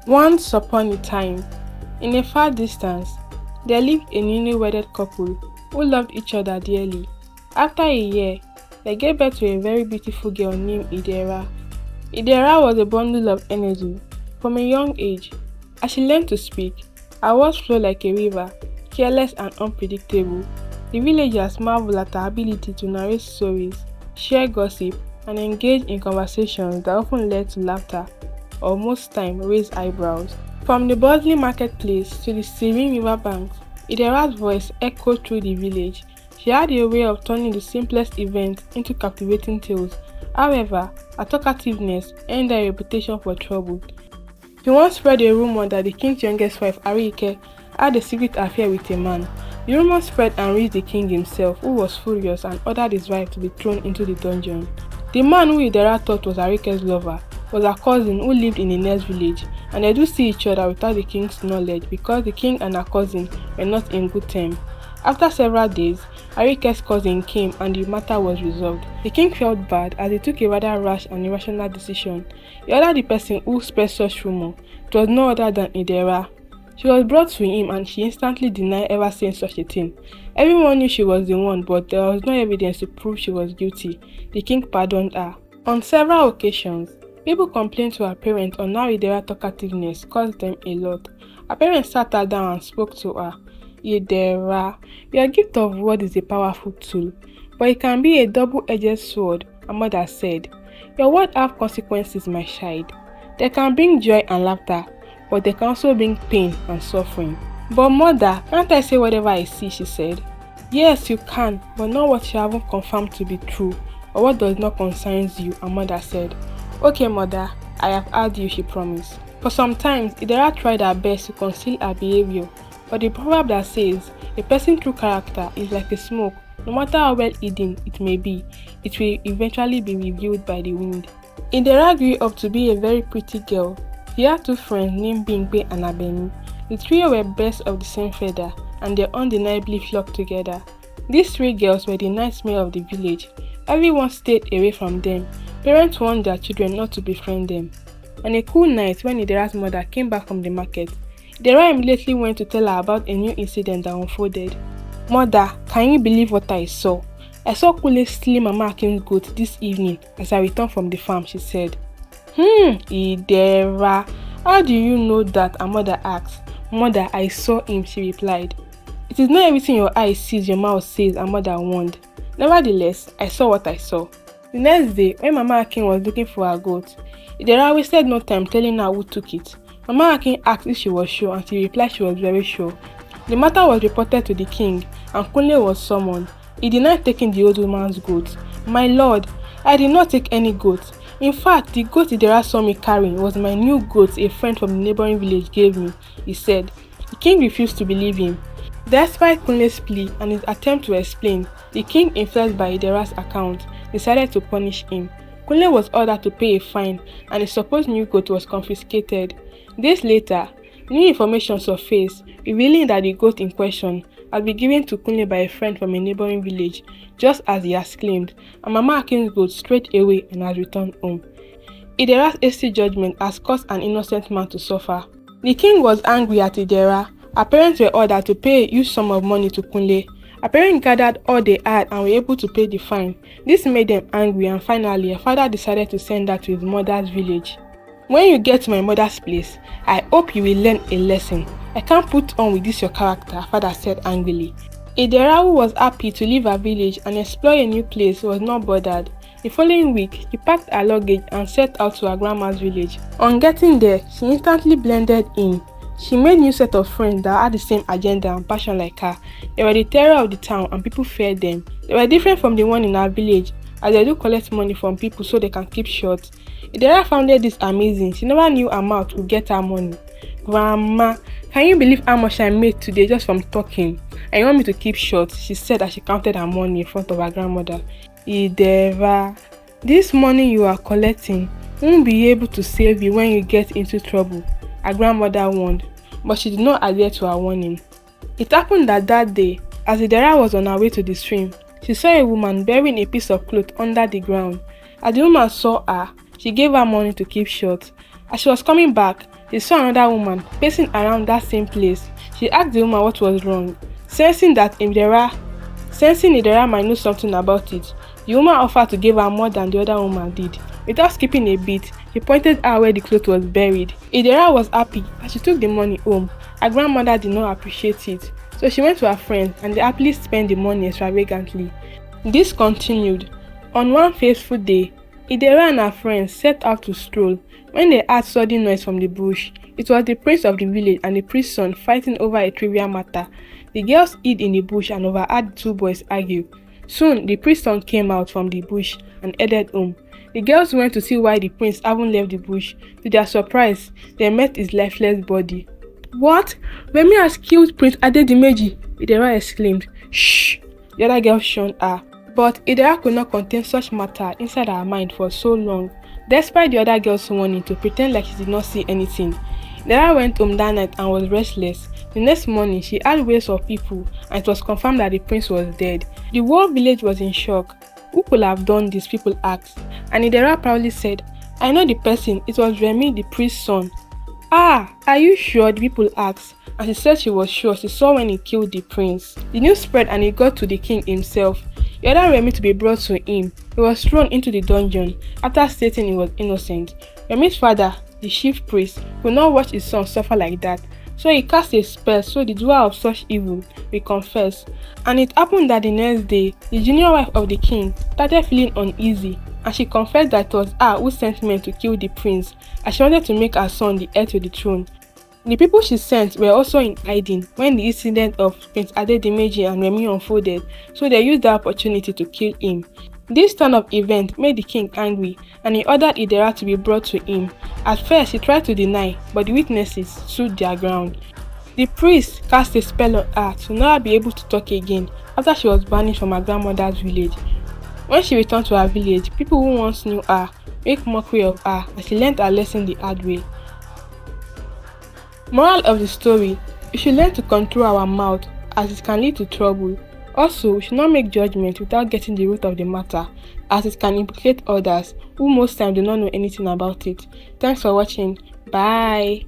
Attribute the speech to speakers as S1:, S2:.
S1: Once upon a time, in a far distance, there lived a newly wedded couple who loved each other dearly. After a year, they gave birth to a very beautiful girl named Idera. Idera was a bundle of energy. From a young age, as she learned to speak, her words flowed like a river, careless and unpredictable. The villagers marveled at her ability to narrate stories, share gossip, and engage in conversations that often led to laughter or most time raised eyebrows. From the bustling marketplace to the serene riverbanks, Idera's voice echoed through the village. She had a way of turning the simplest events into captivating tales. However, her talkativeness earned her a reputation for trouble. She once spread a rumor that the king's youngest wife, Arike, had a secret affair with a man. The rumor spread and reached the king himself, who was furious and ordered his wife to be thrown into the dungeon. The man who Idera thought was Arike's lover was her cousin who lived in the next village, and they do see each other without the king's knowledge because the king and her cousin were not in good terms. After several days, Arike's cousin came and the matter was resolved. The king felt bad as he took a rather rash and irrational decision. He ordered the person who spread such rumor. It was no other than Idera. She was brought to him and she instantly denied ever saying such a thing. Everyone knew she was the one, but there was no evidence to prove she was guilty. The king pardoned her. On several occasions, people complained to her parents on how Idera's talkativeness caused them a lot. Her parents sat her down and spoke to her. Idera, your gift of word is a powerful tool, but it can be a double-edged sword, her mother said. Your words have consequences, my child. They can bring joy and laughter, but they can also bring pain and suffering. But mother, can't I say whatever I see, she said. Yes, you can, but not what you haven't confirmed to be true, or what does not concern you, her mother said. Okay, mother, I have heard you, she promised. For some time, Idera tried her best to conceal her behavior, but the proverb that says, a person's true character is like a smoke, no matter how well hidden it may be, it will eventually be revealed by the wind. Idera grew up to be a very pretty girl. She had two friends named Bingbe and Abeni. The trio were birds of the same feather, and they undeniably flocked together. These three girls were the nightmare of the village. Everyone stayed away from them. Parents warned their children not to befriend them. On a cool night when Idera's mother came back from the market, Idera immediately went to tell her about a new incident that unfolded. Mother, can you believe what I saw? I saw Kule stealing Mama Akin's goat this evening as I returned from the farm, she said. Idera, how do you know that? Her mother asked. Mother, I saw him, she replied. It is not everything your eye sees your mouth says, her mother warned. Nevertheless, I saw what I saw. The next day, when Mama Akin was looking for her goat, Idera wasted no time telling her who took it. Mama Akin asked if she was sure and she replied she was very sure. The matter was reported to the king and Kunle was summoned. He denied taking the old woman's goat. My lord, I did not take any goat. In fact, the goat Idera saw me carrying was my new goat a friend from the neighboring village gave me, he said. The king refused to believe him. Despite Kunle's plea and his attempt to explain, the king, influenced by Idera's account, decided to punish him. Kunle was ordered to pay a fine and his supposed new goat was confiscated. Days later, new information surfaced, revealing that the goat in question had been given to Kunle by a friend from a neighboring village, just as he has claimed, and Mama Akin's goat straight away and has returned home. Idera's hasty judgment has caused an innocent man to suffer. The king was angry at Idera. Her parents were ordered to pay a huge sum of money to Kunle. Her parents gathered all they had and were able to pay the fine. This made them angry and finally her father decided to send her to his mother's village. When you get to my mother's place, I hope you will learn a lesson. I can't put on with this your character, her father said angrily. Idera, who was happy to leave her village and explore a new place, was not bothered. The following week, she packed her luggage and set out to her grandma's village. On getting there, she instantly blended in. She made a new set of friends that had the same agenda and passion like her. They were the terror of the town and people feared them. They were different from the one in her village, as they do collect money from people so they can keep short. Idera found this amazing. She never knew her mouth would get her money. Grandma, can you believe how much I made today just from talking? And you want me to keep short? She said as she counted her money in front of her grandmother. Idera, this money you are collecting won't be able to save you when you get into trouble, her grandmother warned, but she did not adhere to her warning. It happened that day, as Idera was on her way to the stream, she saw a woman burying a piece of cloth under the ground. As the woman saw her, she gave her money to keep short. As she was coming back, he saw another woman pacing around that same place. She asked the woman what was wrong. Sensing Idera might know something about it, the woman offered to give her more than the other woman did. Without skipping a beat, she pointed out where the cloth was buried. Idera was happy as she took the money home. Her grandmother did not appreciate it, so she went to her friend and they happily spent the money extravagantly. This continued. On one fateful day, Idera and her friends set out to stroll when they heard sudden noise from the bush. It was the prince of the village and the priest's son fighting over a trivial matter. The girls hid in the bush and overheard the two boys argue. Soon, the priest's son came out from the bush and headed home. The girls went to see why the prince hadn't left the bush. To their surprise, they met his lifeless body. "What? Remy has killed Prince Adedimeji!" Idera exclaimed. "Shh!" The other girls shunned her. But Idera could not contain such matter inside her mind for so long. Despite the other girls' warning to pretend like she did not see anything, Idera went home that night and was restless. The next morning, she heard wails of people and it was confirmed that the prince was dead. The whole village was in shock. Who could have done this? People asked. And Idera proudly said, "I know the person, it was Remy, the priest's son." "Ah, are you sure?" the people asked. And she said she was sure she saw when he killed the prince. The news spread and it got to the king himself. He ordered Remy to be brought to him. He was thrown into the dungeon after stating he was innocent. Remy's father, the chief priest, could not watch his son suffer like that. So he cast a spell so the doer of such evil will confess. And it happened that the next day, the junior wife of the king started feeling uneasy and she confessed that it was her who sent men to kill the prince as she wanted to make her son the heir to the throne. The people she sent were also in hiding when the incident of Prince Adedimeji and Remy unfolded, so they used the opportunity to kill him. This turn of events made the king angry and he ordered Idera to be brought to him. At first, he tried to deny, but the witnesses stood their ground. The priest cast a spell on her to not be able to talk again after she was banished from her grandmother's village. When she returned to her village, people who once knew her make mockery of her and she learned her lesson the hard way. Moral of the story: we should learn to control our mouth as it can lead to trouble. Also, we should not make judgment without getting the root of the matter as it can implicate others who most times do not know anything about it. Thanks for watching. Bye.